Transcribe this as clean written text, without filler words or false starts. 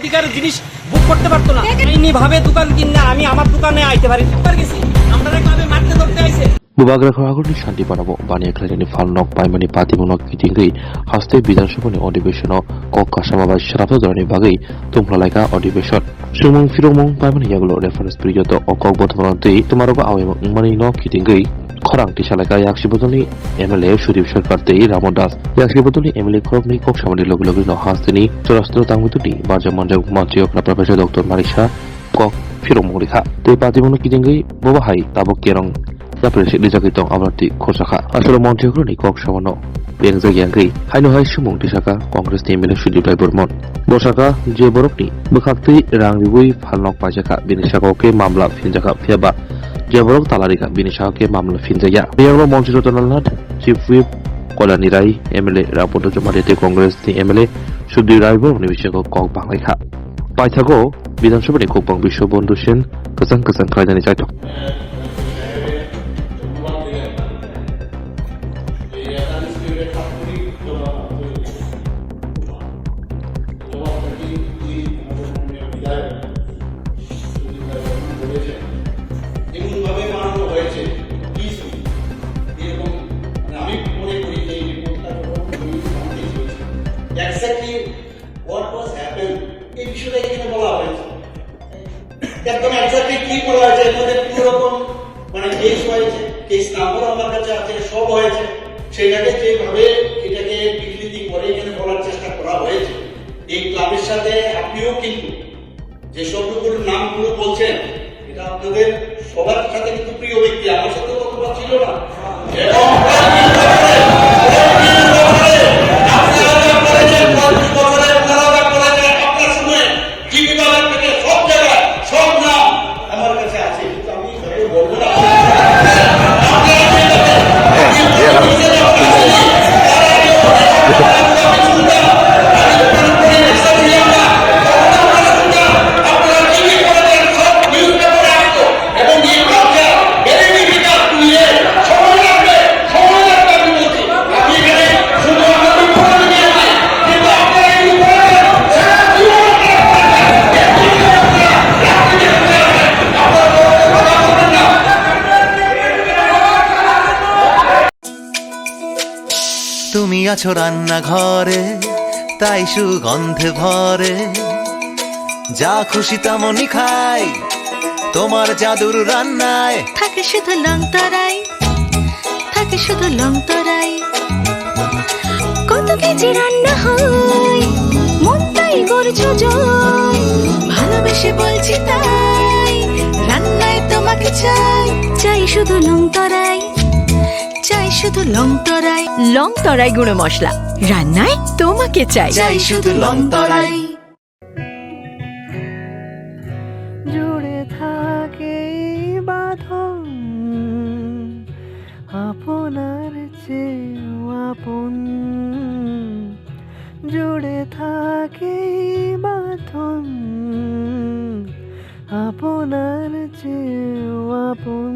অধিকারের জিনিস বুক করতে পারতো না। আইনি ভাবে দোকান কিনে আমি আমার দোকানে আইতে পারি গেছি, আমরা কিভাবে মারতে ধরতে আইছে। Bubagra Haguni Shanti Panabo, Bania Clan Falnok, Paimani Patimonok, Kitingi, Haste Bidanshaponi, Audivision, Kokashama by Shrapadani Bagi, Tumplalaika, Audivision, Shumung Firomong, Paimani Yagulo, reference period of Kokbotanti, tomorrow Money no Kitingi, Korang Tishalaka Yakshibotoni, MLA, Shudip Shakarte, Ramodas, Yakshibotoni, Emily Krogni, Kokshamani Logologino, Hastini, Sorastro Tangututi, Bajamanda, Montio, Professor Dr. Marisha, Kok Firomorika, the Patimono Kitingi, Bobahai, Tabokirong. Dijakitong amarti khosaka asolo montiogroni kok samono bengjagi haino hai sumung disaka congress ni mele sudibai bormon bosaka je borokni bukhakti rangribui phalnok pajaka binisako ke mamla finjaka phiaba je borok talarika binisako ke mamla finjaya beyalo monchiro tonalnat chief whip kolani rai mla rapoto jomarete congress ni mla sudhi rai borni bisako kok banglaikha paithago বিধানসভা ni kokbang bisho bondhu sen kasang khaidani chaitok Exactly what was happened এই বিষয়টা এখানে বলা হয়েছে একদম exactly কি বলা হয়েছে এর মধ্যে কি রকম মানে কেস হয়েছে কেস নাম্বার আমার কাছে আছে সব হয়েছে সেটাকে যেভাবে এটাকে বিকৃতি করে এখানে বলার চেষ্টা করা হয়েছে এই ক্লাবের সাথে আপনিও কিন্তু যে সবগুলোর নামগুলো বলছেন এটা আপনাদের সবার সাথে কিন্তু প্রিয় ব্যক্তি আমার সাথে কথা ছিল না এবং তুমি আছো রান্না ঘরে তাই সুগন্ধে ভরে যা খুশি তেমনই খাই তোমার জাদুর রান্নায় থাকে শুধু লং তরাই থাকে শুধু লং তরাই কত কেজি রান্না হয় মন তাই করছো জয় ভালোবেসে বলছি তাই রান্নায় তোমাকে চাই চাই শুধু লং তরাই চাই শুধু লং তরাই গুঁড়ো মশলা রান্নায় তোমাকে চাই চাই শুধু লং তরাই জুড়ে থাকে বাঁধন আপনার চেয়েও আপন জুড়ে থাকে বাঁধন আপনার চেয়েও আপন